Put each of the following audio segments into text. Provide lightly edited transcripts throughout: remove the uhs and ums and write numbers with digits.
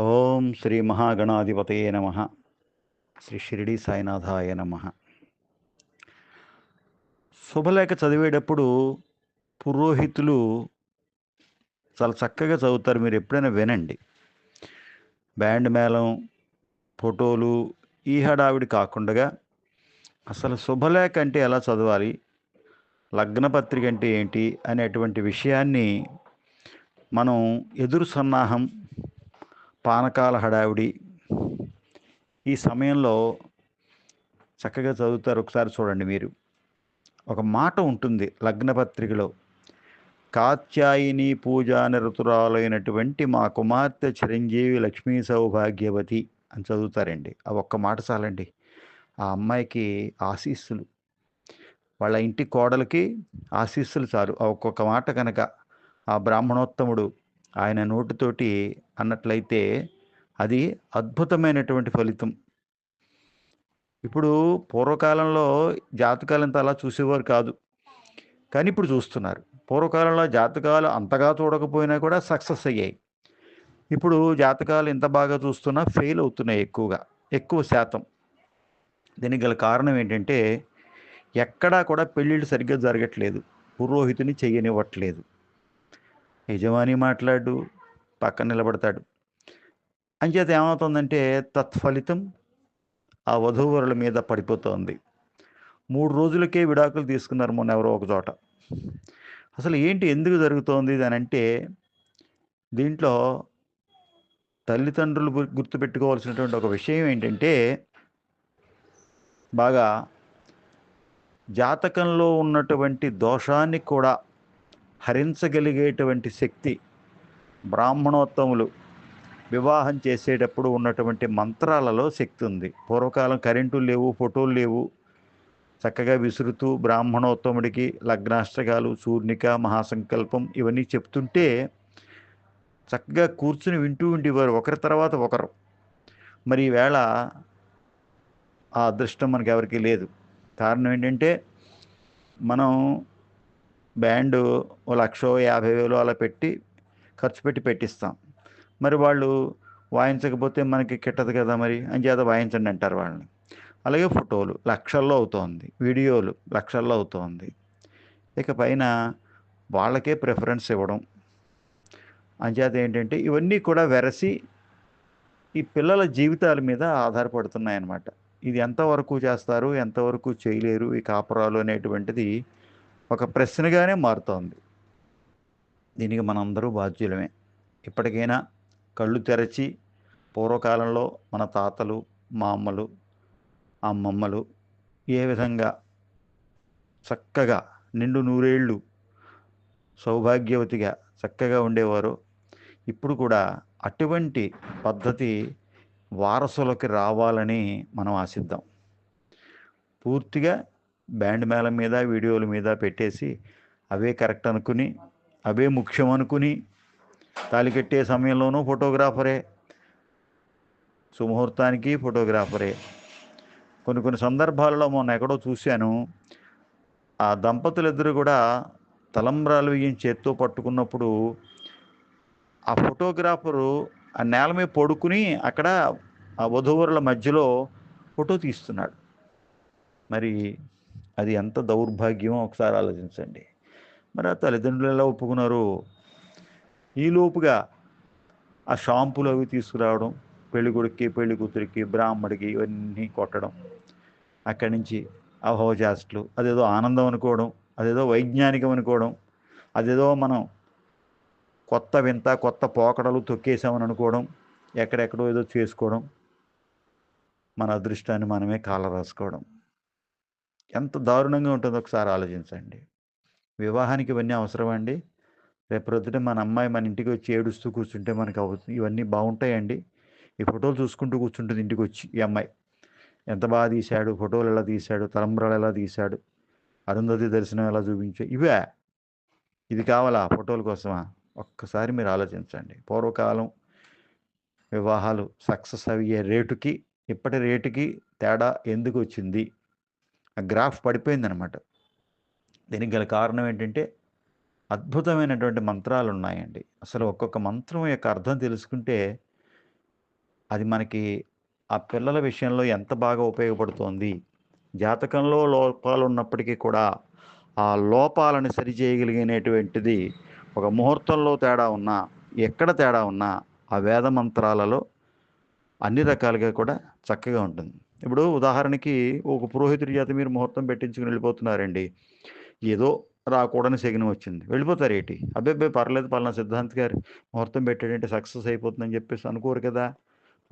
ఓం శ్రీ మహాగణాధిపతయే నమ. శ్రీ షిరిడి సాయినాథాయ నమ. శుభలేఖ చదివేటప్పుడు పురోహితులు చాలా చక్కగా చదువుతారు. మీరు ఎప్పుడైనా వినండి. బ్యాండ్ మేళం, ఫోటోలు, ఈ హడావిడి కాకుండా అసలు శుభలేఖ అంటే ఎలా చదవాలి, లగ్నపత్రిక అంటే ఏంటి అనేటువంటి విషయాన్ని మనం ఎదురు సన్నాహం, పానకాల హడావిడి ఈ సమయంలో చక్కగా చదువుతారు. ఒకసారి చూడండి. మీరు ఒక మాట ఉంటుంది లగ్నపత్రికలో, కాత్యాయిని పూజా నిరతురాలైనటువంటి మా కుమార్తె చిరంజీవి లక్ష్మీ సౌభాగ్యవతి అని చదువుతారండి. ఆ ఒక్క మాట చాలండి. ఆ అమ్మాయికి ఆశీస్సులు, వాళ్ళ ఇంటి కోడలికి ఆశీస్సులు చాలు. ఆ ఒక్కొక్క మాట కనుక ఆ బ్రాహ్మణోత్తముడు ఆయన నోటితోటి అన్నట్లయితే అది అద్భుతమైనటువంటి ఫలితం. ఇప్పుడు పూర్వకాలంలో జాతకాలంతా అలా చూసేవారు కాదు, కానీ ఇప్పుడు చూస్తున్నారు. పూర్వకాలంలో జాతకాలు అంతగా చూడకపోయినా కూడా సక్సెస్ అయ్యాయి. ఇప్పుడు జాతకాలు ఎంత బాగా చూస్తున్నా ఫెయిల్ అవుతున్నాయి ఎక్కువ శాతం. దీనికి గల కారణం ఏంటంటే, ఎక్కడా కూడా పెళ్ళిళ్ళు సరిగ్గా జరగట్లేదు. పురోహితుని చెయ్యనివ్వట్లేదు. యజమాని మాట్లాడు, పక్కన నిలబడతాడు. అంచేత ఏమవుతుందంటే తత్ఫలితం ఆ వధూవరుల మీద పడిపోతోంది. 3 రోజులకే విడాకులు తీసుకున్నారు మొన్న ఎవరో ఒక చోట. అసలు ఏంటి, ఎందుకు జరుగుతోంది అనంటే, దీంట్లో తల్లిదండ్రులు గుర్తుపెట్టుకోవాల్సినటువంటి ఒక విషయం ఏంటంటే, బాగా జాతకంలో ఉన్నటువంటి దోషాన్ని కూడా హరించగలిగేటువంటి శక్తి బ్రాహ్మణోత్తములు వివాహం చేసేటప్పుడు ఉన్నటువంటి మంత్రాలలో శక్తి ఉంది. పూర్వకాలం కరెంటులు లేవు, ఫోటోలు లేవు. చక్కగా విసురుతూ బ్రాహ్మణోత్తముడికి లగ్నాష్టకాలు, సూర్ణిక, మహాసంకల్పం ఇవన్నీ చెప్తుంటే చక్కగా కూర్చుని వింటూ ఉండేవారు, ఒకరి తర్వాత ఒకరు. మరి ఈవేళ ఆ అదృష్టం మనకి ఎవరికీ లేదు. కారణం ఏంటంటే, మనం బ్యాండు ఓ 1,50,000 అలా పెట్టి ఖర్చు పెట్టి పెట్టిస్తాం. మరి వాళ్ళు వాయించకపోతే మనకి కిట్టదు కదా మరి, అంచేత వాయించండి అంటారు వాళ్ళని. అలాగే ఫోటోలు లక్షల్లో అవుతోంది, వీడియోలు లక్షల్లో అవుతోంది. ఇక పైన వాళ్ళకే ప్రిఫరెన్స్ ఇవ్వడం. అంచేత ఏంటంటే ఇవన్నీ కూడా వెరసి ఈ పిల్లల జీవితాల మీద ఆధారపడుతున్నాయన్నమాట. ఇది ఎంతవరకు చేస్తారు, ఎంతవరకు చేయలేరు ఈ కాపురాలు అనేటువంటిది ఒక ప్రశ్నగానే మారుతోంది. దీనికి మనందరూ బాధ్యులమే. ఇప్పటికైనా కళ్ళు తెరచి, పూర్వకాలంలో మన తాతలు, మా అమ్మలు, అమ్మమ్మలు ఏ విధంగా చక్కగా నిండు నూరేళ్ళు సౌభాగ్యవతిగా చక్కగా ఉండేవారో, ఇప్పుడు కూడా అటువంటి పద్ధతి వారసులకి రావాలని మనం ఆశిద్దాం. పూర్తిగా బ్యాండ్ మేళం మీద, వీడియోల మీద పెట్టేసి అవే కరెక్ట్ అనుకుని, అవే ముఖ్యం అనుకుని, తాళి కట్టే సమయంలోనూ ఫోటోగ్రాఫరే, సుముహూర్తానికి ఫోటోగ్రాఫరే. కొన్ని సందర్భాలలో మొన్న ఎక్కడో చూశాను, ఆ దంపతులిద్దరూ కూడా తలంబ్రాలు బియ్యం చేత్తో పట్టుకున్నప్పుడు ఆ ఫోటోగ్రాఫరు ఆ నేల మీద పడుకుని అక్కడ ఆ వధూవరుల మధ్యలో ఫోటో తీస్తున్నాడు. మరి అది ఎంత దౌర్భాగ్యమో ఒకసారి ఆలోచించండి. మరి ఆ తల్లిదండ్రులు ఎలా ఒప్పుకున్నారు? ఈలోపుగా ఆ షాంపులు అవి తీసుకురావడం, పెళ్ళికొడుక్కి, పెళ్ళికూతురికి, బ్రాహ్మడికి ఇవన్నీ కొట్టడం. అక్కడి నుంచి అహోజాస్ట్లు, అదేదో ఆనందం అనుకోవడం, అదేదో వైజ్ఞానికం అనుకోవడం, అదేదో మనం కొత్త వింత, కొత్త పోకడలు తొక్కేసామని అనుకోవడం, ఎక్కడెక్కడో ఏదో చేసుకోవడం, మన అదృష్టాన్ని మనమే కాలరాసుకోవడం. ఎంత దారుణంగా ఉంటుందో ఒకసారి ఆలోచించండి. వివాహానికి ఇవన్నీ అవసరమా అండి? రేపొద్దున మన అమ్మాయి మన ఇంటికి వచ్చి ఏడుస్తూ కూర్చుంటే మనకు ఇవన్నీ బాగుంటాయండి? ఈ ఫోటోలు చూసుకుంటూ కూర్చుంటుంది ఇంటికొచ్చి ఈ అమ్మాయి. ఎంత బాగా తీశాడు, ఫోటోలు ఎలా తీశాడు, తలంబ్రాలు ఎలా తీశాడు, అరుంధతి దర్శనం ఎలా చూపించాడు, ఇవే. ఇది కావాలా ఫోటోల కోసమా? ఒక్కసారి మీరు ఆలోచించండి. పూర్వకాలం వివాహాలు సక్సెస్ అయ్యే రేటుకి ఇప్పటి రేటుకి తేడా ఎందుకు వచ్చింది? ఆ గ్రాఫ్ పడిపోయిందనమాట. దీనికి గల కారణం ఏంటంటే, అద్భుతమైనటువంటి మంత్రాలు ఉన్నాయండి. అసలు ఒక్కొక్క మంత్రం యొక్క అర్థం తెలుసుకుంటే అది మనకి ఆ పిల్లల విషయంలో ఎంత బాగా ఉపయోగపడుతోంది. జాతకంలో లోపాలు ఉన్నప్పటికీ కూడా ఆ లోపాలను సరిచేయగలిగినటువంటిది ఒక ముహూర్తంలో తేడా ఉన్నా, ఎక్కడ తేడా ఉన్నా ఆ వేద మంత్రాలలో అన్ని రకాలుగా కూడా చక్కగా ఉంటుంది. ఇప్పుడు ఉదాహరణకి ఒక పురోహితుడి చేత మీరు ముహూర్తం పెట్టించుకుని వెళ్ళిపోతున్నారండి. ఏదో రాకూడని శకునం వచ్చింది. వెళ్ళిపోతారేటి? అబ్బెబ్బే! పర్లేదు పలానా సిద్ధాంత్ గారు ముహూర్తం పెట్టాడంటే సక్సెస్ అయిపోతుందని చెప్పేసి అనుకోరు కదా!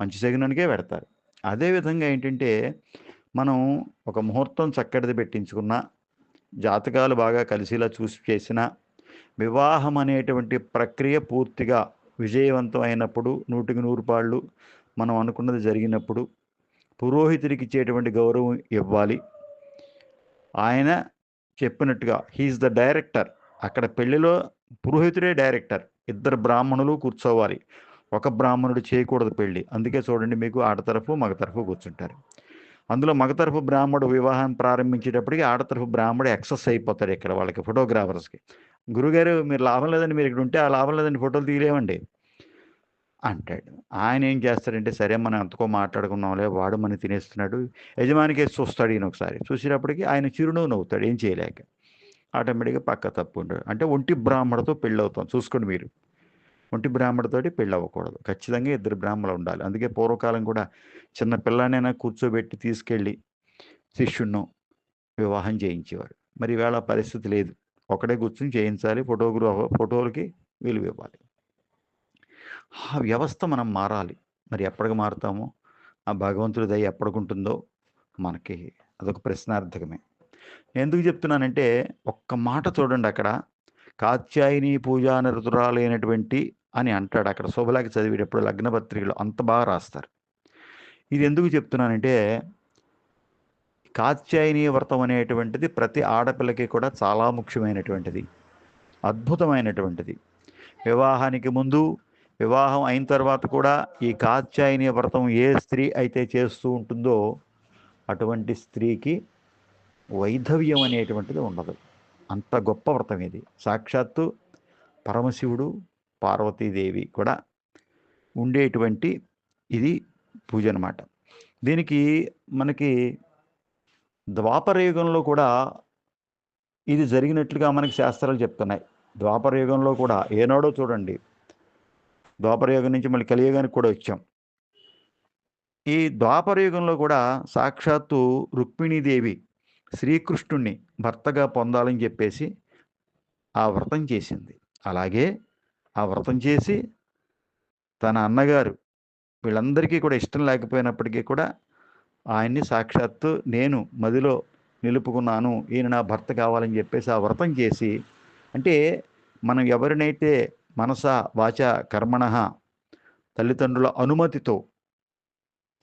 మంచి శకునానికే పెడతారు. అదేవిధంగా ఏంటంటే, మనం ఒక ముహూర్తం చక్కటిది పెట్టించుకున్నా, జాతకాలు బాగా కలిసేలా చూసి చేసినా, వివాహం అనేటువంటి ప్రక్రియ పూర్తిగా విజయవంతం అయినప్పుడు 100కి 100 పాళ్ళు మనం అనుకున్నది జరిగినప్పుడు పురోహితుడికి ఇచ్చేటువంటి గౌరవం ఇవ్వాలి. ఆయన చెప్పినట్టుగా హి ఈజ్ ద డైరెక్టర్. అక్కడ పెళ్లిలో పురోహితుడే డైరెక్టర్. ఇద్దరు బ్రాహ్మణులు కూర్చోవాలి. ఒక బ్రాహ్మణుడు చేయకూడదు పెళ్లి. అందుకే చూడండి మీకు ఆడతరఫు, మగ తరఫు కూర్చుంటారు. అందులో మగ తరఫు బ్రాహ్మడు వివాహం ప్రారంభించేటప్పటికి ఆడతరఫు బ్రాహ్మడు ఎక్సెస్ అయిపోతాడు ఇక్కడ వాళ్ళకి ఫోటోగ్రాఫర్స్‌కి. గురుగారు మీరు లాభం లేదండి, మీరు ఇక్కడ ఉంటే ఆ లాభం లేదండి, ఫోటోలు తీయలేమండి అంటాడు. ఆయన ఏం చేస్తాడంటే, సరే మనం ఎంతకో మాట్లాడుకున్నాంలే, వాడు మనని తినేస్తున్నాడు. యజమానికేసి చూస్తాడు ఈయన ఒకసారి. చూసేటప్పటికి ఆయన చిరునవ్వు నవ్వుతాడు ఏం చేయలేక. ఆటోమేటిక్‌గా పక్క తప్పుకుంటాడు. అంటే ఒంటి బ్రాహ్మడితో పెళ్ళవుతాం చూసుకోండి మీరు. ఒంటి బ్రాహ్మడితోటి పెళ్ళవ్వకూడదు. ఖచ్చితంగా ఇద్దరు బ్రాహ్మణులు ఉండాలి. అందుకే పూర్వకాలం కూడా చిన్న పిల్లాడినైనా కూర్చోబెట్టి తీసుకెళ్ళి శిష్యుడినో వివాహం చేయించేవారు. మరి ఈవేళ ఆ పరిస్థితి లేదు. ఒకడే కూర్చొని చేయించాలి. ఫోటోలకి విలువివ్వాలి. ఆ వ్యవస్థ మనం మారాలి. మరి ఎప్పటికి మారుతామో, ఆ భగవంతుడి దయ ఎప్పటికుంటుందో మనకి అదొక ప్రశ్నార్థకమే. ఎందుకు చెప్తున్నానంటే, ఒక్క మాట చూడండి అక్కడ. కాత్యాయని పూజా నిరతురాలైనటువంటి అని అంటాడు అక్కడ శుభలేఖ చదివేటప్పుడు లగ్న పత్రికలో అంత బాగా రాస్తారు. ఇది ఎందుకు చెప్తున్నానంటే, కాత్యాయని వ్రతం అనేటువంటిది ప్రతి ఆడపిల్లకి కూడా చాలా ముఖ్యమైనటువంటిది. అద్భుతమైనటువంటిది. వివాహానికి ముందు, వివాహం అయిన తర్వాత కూడా ఈ కాత్యాయని వ్రతం ఏ స్త్రీ అయితే చేస్తూ ఉంటుందో అటువంటి స్త్రీకి వైధవ్యం అనేటువంటిది ఉండదు. అంత గొప్ప వ్రతం ఇది. సాక్షాత్తు పరమశివుడు, పార్వతీదేవి కూడా ఉండేటువంటి ఇది పూజ అనమాట. దీనికి మనకి ద్వాపర యుగంలో కూడా ఇది జరిగినట్లుగా మనకి శాస్త్రాలు చెప్తున్నాయి. ద్వాపర యుగంలో కూడా ఏనాడో చూడండి. ద్వాపర యుగం నుంచి మళ్ళీ కలియుగానికి కూడా వచ్చాం. ఈ ద్వాపర యుగంలో కూడా సాక్షాత్తు రుక్మిణీదేవి శ్రీకృష్ణుణ్ణి భర్తగా పొందాలని చెప్పేసి ఆ వ్రతం చేసింది. అలాగే ఆ వ్రతం చేసి తన అన్నగారు వీళ్ళందరికీ కూడా ఇష్టం లేకపోయినప్పటికీ కూడా ఆయన్ని సాక్షాత్తు నేను మదిలో నిలుపుకున్నాను, ఈయన నా భర్త కావాలని చెప్పేసి ఆ వ్రతం చేసి, అంటే మనం ఎవరినైతే మనస వాచ కర్మణః తల్లిదండ్రుల అనుమతితో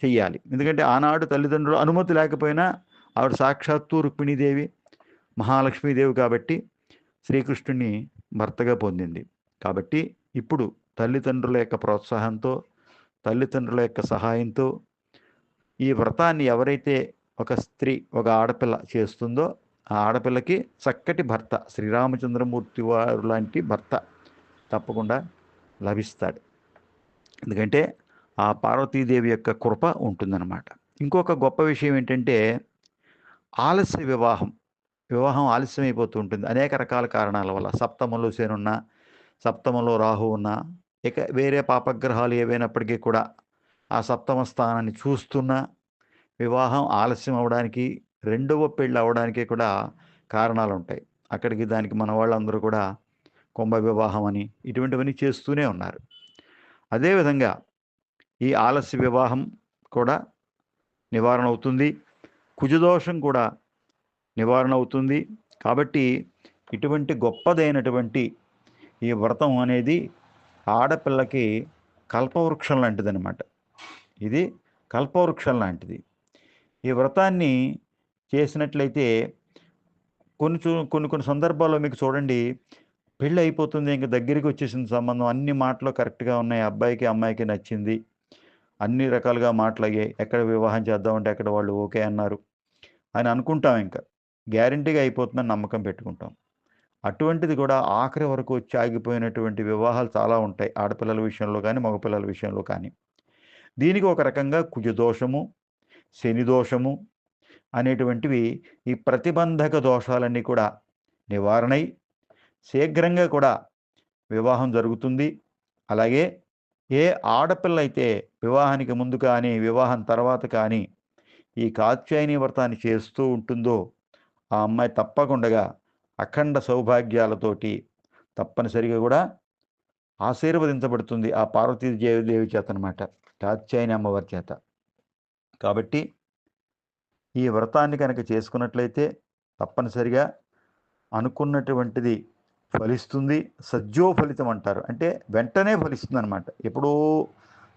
చెయ్యాలి. ఎందుకంటే ఆనాడు తల్లిదండ్రుల అనుమతి లేకపోయినా ఆవిడ సాక్షాత్తు రుక్మిణీదేవి మహాలక్ష్మీదేవి కాబట్టి శ్రీకృష్ణుని భర్తగా పొందింది. కాబట్టి ఇప్పుడు తల్లిదండ్రుల యొక్క ప్రోత్సాహంతో, తల్లిదండ్రుల యొక్క సహాయంతో ఈ వ్రతాన్ని ఎవరైతే ఒక స్త్రీ, ఒక ఆడపిల్ల చేస్తుందో ఆ ఆడపిల్లకి చక్కటి భర్త శ్రీరామచంద్రమూర్తి వారు లాంటి భర్త తప్పకుండా లభిస్తాడు. ఎందుకంటే ఆ పార్వతీదేవి యొక్క కృప ఉంటుందన్నమాట. ఇంకొక గొప్ప విషయం ఏంటంటే ఆలస్య వివాహం ఆలస్యం అయిపోతూ ఉంటుంది అనేక రకాల కారణాల వల్ల. సప్తమంలో శని ఉన్నా, సప్తమంలో రాహు ఉన్నా, ఇక వేరే పాపగ్రహాలు ఏవైనప్పటికీ కూడా ఆ సప్తమ స్థానాన్ని చూస్తున్నా వివాహం ఆలస్యం అవ్వడానికి, రెండవ పెళ్ళి అవ్వడానికి కూడా కారణాలు ఉంటాయి. అక్కడికి దానికి మన వాళ్ళందరూ కూడా కుంభ వివాహం అని ఇటువంటివన్నీ చేస్తూనే ఉన్నారు. అదేవిధంగా ఈ ఆలస్య వివాహం కూడా నివారణ అవుతుంది. కుజదోషం కూడా నివారణ అవుతుంది. కాబట్టి ఇటువంటి గొప్పదైనటువంటి ఈ వ్రతం అనేది ఆడపిల్లకి కల్పవృక్షం లాంటిదనమాట. ఇది కల్పవృక్షం లాంటిది. ఈ వ్రతాన్ని చేసినట్లయితే కొన్ని సందర్భాల్లో మీకు చూడండి, పెళ్ళి అయిపోతుంది. ఇంక దగ్గరికి వచ్చేసింది సంబంధం. అన్ని మాటలు కరెక్ట్‌గా ఉన్నాయి. అబ్బాయికి, అమ్మాయికి నచ్చింది. అన్ని రకాలుగా మాటలయ్యాయి. ఎక్కడ వివాహం చేద్దామంటే అక్కడ వాళ్ళు ఓకే అన్నారు అని అనుకుంటాం ఇంక. గ్యారంటీగా అయిపోతుందని నమ్మకం పెట్టుకుంటాం. అటువంటిది కూడా ఆఖరి వరకు వచ్చి ఆగిపోయినటువంటి వివాహాలు చాలా ఉంటాయి. ఆడపిల్లల విషయంలో కానీ, మగపిల్లల విషయంలో కానీ. దీనికి ఒక రకంగా కుజదోషము, శని దోషము అనేటువంటివి ఈ ప్రతిబంధక దోషాలన్నీ కూడా నివారణై శీఘ్రంగా కూడా వివాహం జరుగుతుంది. అలాగే ఏ ఆడపిల్ల అయితే వివాహానికి ముందు కానీ వివాహం తర్వాత కానీ ఈ కాత్యాయని వ్రతాన్ని చేస్తూ ఉంటుందో ఆ అమ్మాయి తప్పకుండా అఖండ సౌభాగ్యాలతోటి తప్పనిసరిగా కూడా ఆశీర్వదించబడుతుంది ఆ పార్వతీదేవి చేత అనమాట, కాత్యాయని అమ్మవారి చేత. కాబట్టి ఈ వ్రతాన్ని కనుక చేసుకున్నట్లయితే తప్పనిసరిగా అనుకున్నటువంటిది ఫలిస్తుంది. సజ్జో ఫలితం అంటారు, అంటే వెంటనే ఫలిస్తుంది అనమాట. ఎప్పుడూ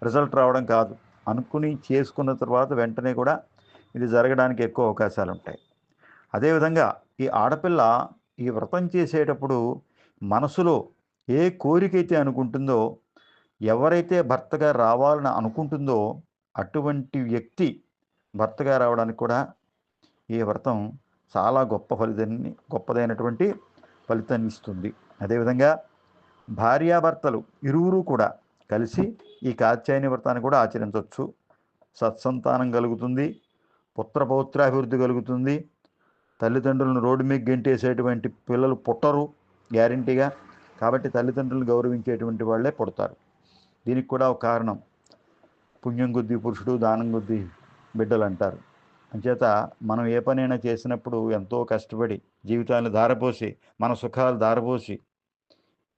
రిజల్ట్ రావడం కాదు, అనుకుని చేసుకున్న తర్వాత వెంటనే కూడా ఇది జరగడానికి ఎక్కువ అవకాశాలు ఉంటాయి. అదేవిధంగా ఈ ఆడపిల్ల ఈ వ్రతం చేసేటప్పుడు మనసులో ఏ కోరికైతే అనుకుంటుందో, ఎవరైతే భర్తగా రావాలని అనుకుంటుందో అటువంటి వ్యక్తి భర్తగా రావడానికి కూడా ఈ వ్రతం చాలా గొప్పదైనటువంటి ఫలితాన్ని ఇస్తుంది. అదేవిధంగా భార్యాభర్తలు ఇరువురు కూడా కలిసి ఈ కాత్యాయని వ్రతాన్ని కూడా ఆచరించవచ్చు. సత్సంతానం కలుగుతుంది, పుత్రపౌత్రాభివృద్ధి కలుగుతుంది. తల్లిదండ్రులను రోడ్డు మీద గెంటేసేటువంటి పిల్లలు పుట్టరు గ్యారంటీగా. కాబట్టి తల్లిదండ్రులను గౌరవించేటువంటి వాళ్ళే పుడతారు. దీనికి కూడా ఒక కారణం, పుణ్యం కొద్దీ పురుషుడు, దానం కొద్దీ బిడ్డలు అంటారు. అంచేత మనం ఏ పనైనా చేసినప్పుడు ఎంతో కష్టపడి జీవితాన్ని ధారపోసి, మన సుఖాలు ధారపోసి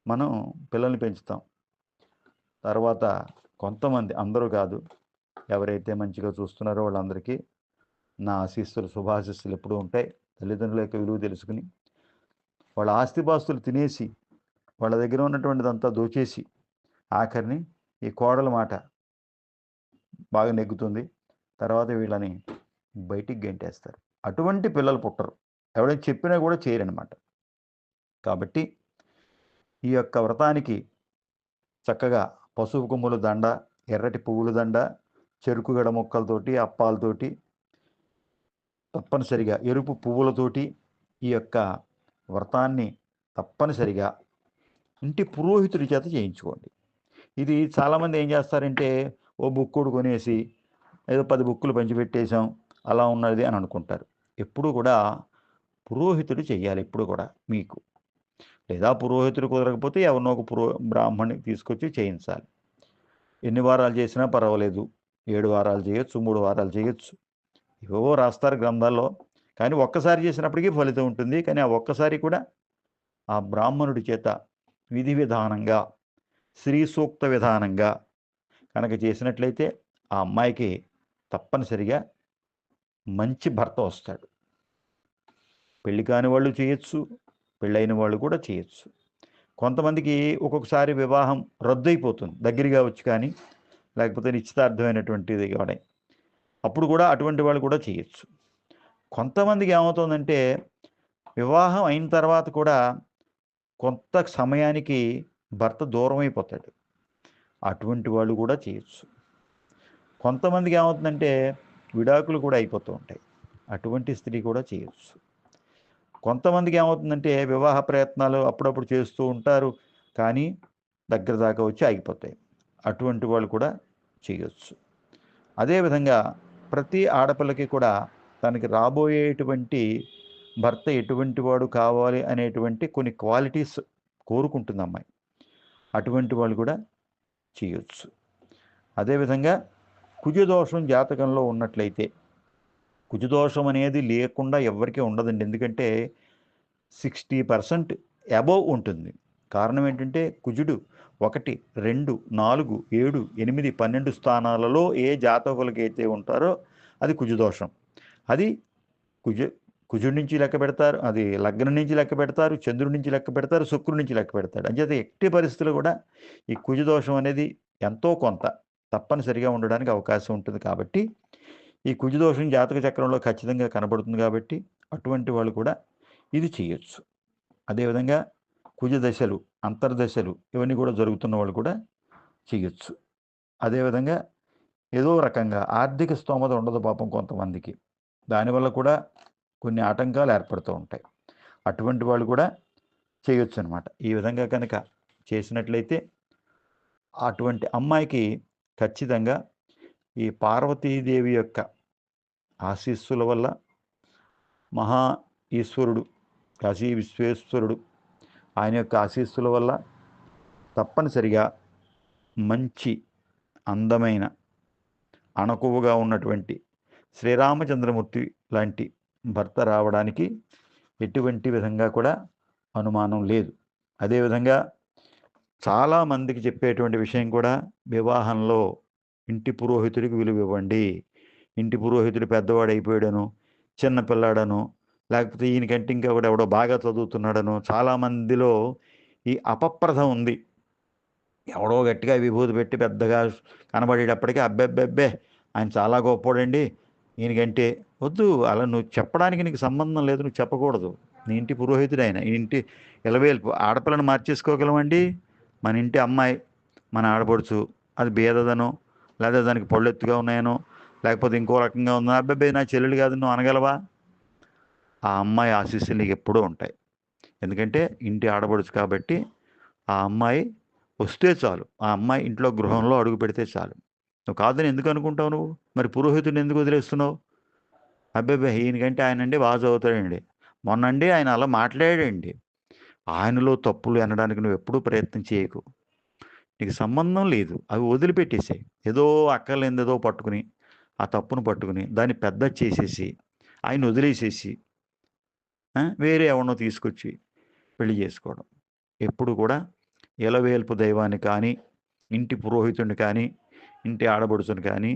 మనం పిల్లల్ని పెంచుతాం. తర్వాత కొంతమంది, అందరూ కాదు, ఎవరైతే మంచిగా చూస్తున్నారో వాళ్ళందరికీ నా ఆశీస్సులు, శుభాశీస్సులు ఎప్పుడూ ఉంటాయి. తల్లిదండ్రుల యొక్క విలువ తెలుసుకుని వాళ్ళ ఆస్తిపాస్తులు తినేసి వాళ్ళ దగ్గర ఉన్నటువంటిదంతా దోచేసి ఆఖరిని ఈ కోడల మాట బాగా నెగ్గుతుంది, తర్వాత వీళ్ళని బయటికి గెంటేస్తారు. అటువంటి పిల్లలు పుట్టరు, ఎవరైనా చెప్పినా కూడా చేయరనమాట. కాబట్టి ఈ యొక్క వ్రతానికి చక్కగా పసుపు కొమ్ముల దండ, ఎర్రటి పువ్వుల దండ, చెరుకు గడ ముక్కలతోటి, అప్పాలతోటి, తప్పనిసరిగా ఎరుపు పువ్వులతోటి ఈ యొక్క వ్రతాన్ని తప్పనిసరిగా ఇంటి పురోహితుడి చేత చేయించుకోండి. ఇది చాలామంది ఏం చేస్తారంటే ఓ బుక్కుడు కొనేసి ఏదో 10 బుక్కులు పంచిపెట్టేశాం అలా ఉన్నది అని అనుకుంటారు. ఎప్పుడు కూడా పురోహితుడు చెయ్యాలి ఎప్పుడు కూడా మీకు. లేదా పురోహితుడు కుదరకపోతే ఎవరినో ఒక బ్రాహ్మణ్ణి తీసుకొచ్చి చేయించాలి. ఎన్ని వారాలు చేసినా పర్వాలేదు, 7 వారాలు చేయొచ్చు, 3 వారాలు చేయొచ్చు, ఏవో రాస్తారు గ్రంథాల్లో. కానీ ఒక్కసారి చేసినప్పటికీ ఫలితం ఉంటుంది. కానీ ఆ ఒక్కసారి కూడా ఆ బ్రాహ్మణుడి చేత విధి విధానంగా, శ్రీ సూక్త విధానంగా కనుక చేసినట్లయితే ఆ అమ్మాయికి తప్పనిసరిగా మంచి భర్త వస్తాడు. పెళ్లి కాని వాళ్ళు చేయొచ్చు, పెళ్ళైన వాళ్ళు కూడా చేయొచ్చు. కొంతమందికి ఒక్కొక్కసారి వివాహం రద్దు అయిపోతుంది దగ్గరగా వచ్చి, కానీ లేకపోతే నిశ్చితార్థమైనటువంటిది కానీ అప్పుడు కూడా అటువంటి వాళ్ళు కూడా చేయొచ్చు. కొంతమందికి ఏమవుతుందంటే వివాహం అయిన తర్వాత కూడా కొంత సమయానికి భర్త దూరం అయిపోతాడు, అటువంటి వాళ్ళు కూడా చేయొచ్చు. కొంతమందికి ఏమవుతుందంటే విడాకులు కూడా అయిపోతూ ఉంటాయి, అటువంటి స్త్రీ కూడా చేయొచ్చు. కొంతమందికి ఏమవుతుందంటే వివాహ ప్రయత్నాలు అప్పుడప్పుడు చేస్తూ ఉంటారు, కానీ దగ్గర దాకా వచ్చి ఆగిపోతాయి, అటువంటి వాళ్ళు కూడా చేయొచ్చు. అదేవిధంగా ప్రతి ఆడపిల్లకి కూడా తనకి రాబోయేటువంటి భర్త ఎటువంటి వాడు కావాలి అనేటువంటి కొన్ని క్వాలిటీస్ కోరుకుంటుంది అమ్మాయి, అటువంటి వాళ్ళు కూడా చేయొచ్చు. అదేవిధంగా కుజదోషం జాతకంలో ఉన్నట్లయితే, కుజదోషం అనేది లేకుండా ఎవరికీ ఉండదండి. ఎందుకంటే 60% అబోవ్ ఉంటుంది. కారణం ఏంటంటే కుజుడు 1, 2, 4, 7, 8, 12 స్థానాలలో ఏ జాతకులకైతే ఉంటారో అది కుజదోషం. అది కుజుడి నుంచి లెక్క పెడతారు, అది లగ్నం నుంచి లెక్క పెడతారు, చంద్రుడి నుంచి లెక్క పెడతారు, శుక్రుడి నుంచి లెక్క పెడతాడు. అంచేత ఎట్టి పరిస్థితులు కూడా ఈ కుజదోషం అనేది ఎంతో కొంత తప్పనిసరిగా ఉండడానికి అవకాశం ఉంటుంది. కాబట్టి ఈ కుజదోషం జాతక చక్రంలో ఖచ్చితంగా కనబడుతుంది. కాబట్టి అటువంటి వాళ్ళు కూడా ఇది చేయొచ్చు. అదేవిధంగా కుజ దశలు, అంతర్దశలు ఇవన్నీ కూడా జరుగుతున్న వాళ్ళు కూడా చేయొచ్చు. అదేవిధంగా ఏదో రకంగా ఆర్థిక స్తోమత ఉండదు పాపం కొంతమందికి, దానివల్ల కూడా కొన్ని ఆటంకాలు ఏర్పడుతూ ఉంటాయి, అటువంటి వాళ్ళు కూడా చేయొచ్చు అనమాట. ఈ విధంగా కనుక చేసినట్లయితే అటువంటి అమ్మాయికి ఖచ్చితంగా ఈ పార్వతీదేవి యొక్క ఆశీస్సుల వల్ల మహా ఈశ్వరుడు కాశీ విశ్వేశ్వరుడు ఆయన యొక్క ఆశీస్సుల వల్ల తప్పనిసరిగా మంచి అందమైన అణకువగా ఉన్నటువంటి శ్రీరామచంద్రమూర్తి లాంటి భర్త రావడానికి ఎటువంటి విధంగా కూడా అనుమానం లేదు. అదేవిధంగా చాలామందికి చెప్పేటువంటి విషయం కూడా వివాహంలో ఇంటి పురోహితుడికి విలువ ఇవ్వండి. ఇంటి పురోహితుడు పెద్దవాడు అయిపోయాడను, చిన్నపిల్లాడను, లేకపోతే ఈయనకంటే ఇంకా కూడా ఎవడో బాగా చదువుతున్నాడను చాలామందిలో ఈ అపప్రథ ఉంది. ఎవడో గట్టిగా విభూతి పెట్టి పెద్దగా కనబడేటప్పటికీ అబ్బెబ్బెబ్బే ఆయన చాలా గొప్పోడండి ఈయనకంటే. వద్దు, అలా నువ్వు చెప్పడానికి నీకు సంబంధం లేదు, నువ్వు చెప్పకూడదు. నీ ఇంటి పురోహితుడు ఆయన, ఈ ఇంటి ఎలవేల్పు. ఆడపిల్లను మార్చేసుకోగలమండి? మన ఇంటి అమ్మాయి, మన ఆడపడుచు, అది బీదదనో లేదా దానికి పళ్ళెత్తుగా ఉన్నాయనో లేకపోతే ఇంకో రకంగా ఉందో, అబ్బాయి నా చెల్లెలు కాదు నువ్వు అనగలవా? ఆ అమ్మాయి ఆశీస్సులు నీకు ఎప్పుడూ ఉంటాయి. ఎందుకంటే ఇంటి ఆడపడుచు కాబట్టి ఆ అమ్మాయి వస్తే చాలు, ఆ అమ్మాయి ఇంట్లో గృహంలో అడుగు పెడితే చాలు. నువ్వు కాదని ఎందుకు అనుకుంటావు? నువ్వు మరి పురోహితుడిని ఎందుకు వదిలేస్తున్నావు? అబ్బాయి ఈయనకంటే ఆయనండి బాగా చదువుతాడండి, మొన్నండి ఆయన అలా మాట్లాడాడండి. ఆయనలో తప్పులు అనడానికి నువ్వు ఎప్పుడూ ప్రయత్నం చేయకు. నీకు సంబంధం లేదు, అవి వదిలిపెట్టేసాయి. ఏదో అక్కర్లేనిదేదో పట్టుకుని ఆ తప్పును పట్టుకుని దాన్ని పెద్ద చేసేసి ఆయన వదిలేసేసి వేరే ఎవరినో తీసుకొచ్చి పెళ్లి చేసుకోవడం. ఎప్పుడు కూడా ఎలవేల్పు దైవాన్ని కానీ ఇంటి పురోహితుడిని కానీ ఇంటి ఆడబడుచుని కానీ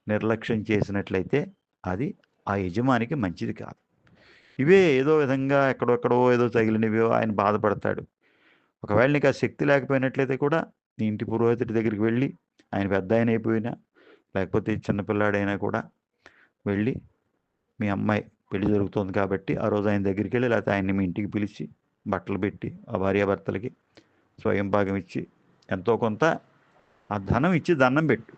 నిర్లక్ష్యం చేసినట్లయితే అది ఆ యజమానికి మంచిది కాదు. ఇవే ఏదో విధంగా ఎక్కడెక్కడో ఏదో తగిలినవో ఆయన బాధపడతాడు. ఒకవేళ నీకు ఆ శక్తి లేకపోయినట్లయితే కూడా నీ ఇంటి పురోహితుడి దగ్గరికి వెళ్ళి, ఆయన పెద్ద ఆయన అయిపోయినా లేకపోతే చిన్నపిల్లాడైనా కూడా వెళ్ళి, మీ అమ్మాయి పెళ్లి జరుగుతుంది కాబట్టి ఆ రోజు ఆయన దగ్గరికి వెళ్ళి లేకపోతే ఆయన్ని మీ ఇంటికి పిలిచి బట్టలు పెట్టి ఆ భార్యాభర్తలకి స్వయం భాగం ఇచ్చి ఎంతో కొంత ఆ ధనం ఇచ్చి దండం పెట్టు.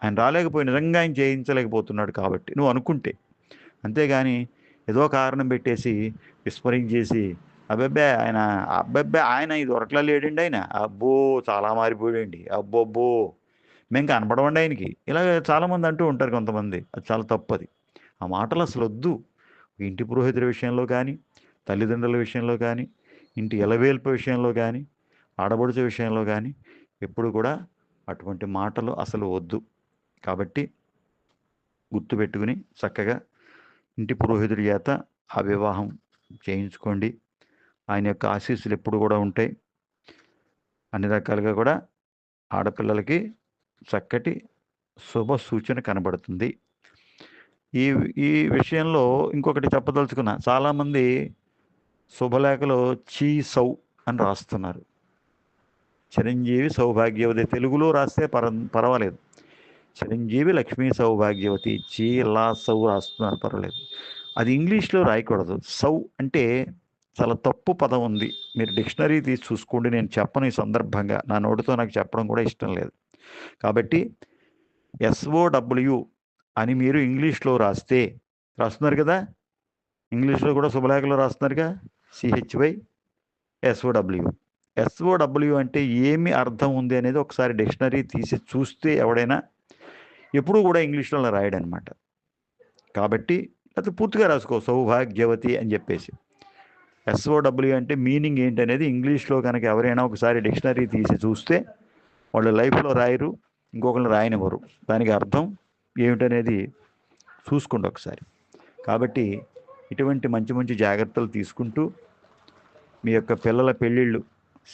ఆయన రాలేకపోయి నిజంగా ఆయన చేయించలేకపోతున్నాడు కాబట్టి నువ్వు అనుకుంటే. అంతేగాని ఏదో కారణం పెట్టేసి విస్మరించేసి అబ్బాబ్బే ఆయన ఇది వరకలా లేడండి, ఆయన అబ్బో చాలా మారిపోయాడండి, అబ్బోబ్బో మేము కనపడమండి ఆయనకి, ఇలా చాలామంది అంటూ ఉంటారు కొంతమంది. అది చాలా తప్పది. ఆ మాటలు అసలు వద్దు. ఇంటి పురోహితుల విషయంలో కానీ, తల్లిదండ్రుల విషయంలో కానీ, ఇంటి ఎలవేల్పు విషయంలో కానీ, ఆడబడుచు విషయంలో కానీ ఎప్పుడు కూడా అటువంటి మాటలు అసలు వద్దు. కాబట్టి గుర్తుపెట్టుకుని చక్కగా ఇంటి పురోహితుడి చేత ఆ వివాహం చేయించుకోండి. ఆయన యొక్క ఆశీస్సులు ఎప్పుడు కూడా ఉంటాయి. అన్ని రకాలుగా కూడా ఆడపిల్లలకి చక్కటి శుభ సూచన కనబడుతుంది. ఈ ఈ విషయంలో ఇంకొకటి చెప్పదలుచుకున్నా. చాలామంది శుభలేఖలో చీ సౌ అని రాస్తున్నారు. చిరంజీవి సౌభాగ్యవతి తెలుగులో రాస్తే పర్వాలేదు. చిరంజీవి లక్ష్మీ సౌభాగ్యవతి చీ లా సౌ రాస్తున్నారు, పర్వాలేదు. అది ఇంగ్లీష్లో రాయకూడదు. సౌ అంటే చాలా తప్పు పదం ఉంది. మీరు డిక్షనరీ తీసి చూసుకోండి. నేను చెప్పను ఈ సందర్భంగా, నా నోటితో నాకు చెప్పడం కూడా ఇష్టం లేదు. కాబట్టి SOW అని మీరు ఇంగ్లీష్లో రాస్తున్నారు కదా, ఇంగ్లీష్లో కూడా శుభలేఖలో రాస్తున్నారుగా, CHY SOW అంటే ఏమి అర్థం ఉంది అనేది ఒకసారి డిక్షనరీ తీసి చూస్తే ఎవడైనా ఎప్పుడూ కూడా ఇంగ్లీష్లో రాయడనమాట. కాబట్టి అది పూర్తిగా రాసుకో సౌభాగ్యవతి అని చెప్పేసి. SOW అంటే మీనింగ్ ఏంటనేది ఇంగ్లీష్లో కనుక ఎవరైనా ఒకసారి డిక్షనరీ తీసి చూస్తే వాళ్ళు లైఫ్లో రాయరు, ఇంకొకరిని రాయనివ్వరు. దానికి అర్థం ఏమిటనేది చూసుకోండి ఒకసారి. కాబట్టి ఇటువంటి మంచి మంచి జాగ్రత్తలు తీసుకుంటూ మీ యొక్క పిల్లల పెళ్ళిళ్ళు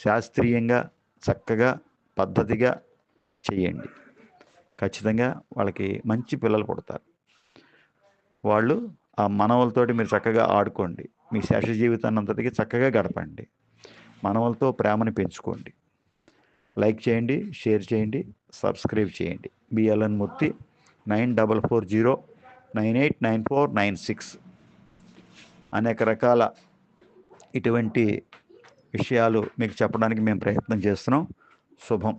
శాస్త్రీయంగా చక్కగా పద్ధతిగా చేయండి. ఖచ్చితంగా వాళ్ళకి మంచి పిల్లలు పుడతారు. వాళ్ళు ఆ మనవలతోటి మీరు చక్కగా ఆడుకోండి. మీ శేష జీవితాన్ని అంతటికి చక్కగా గడపండి. మనవలతో ప్రేమను పెంచుకోండి. లైక్ చేయండి, షేర్ చేయండి, సబ్స్క్రైబ్ చేయండి. BLN మూర్తి 9440989496. అనేక రకాల ఇటువంటి విషయాలు మీకు చెప్పడానికి మేము ప్రయత్నం చేస్తున్నాం. శుభం.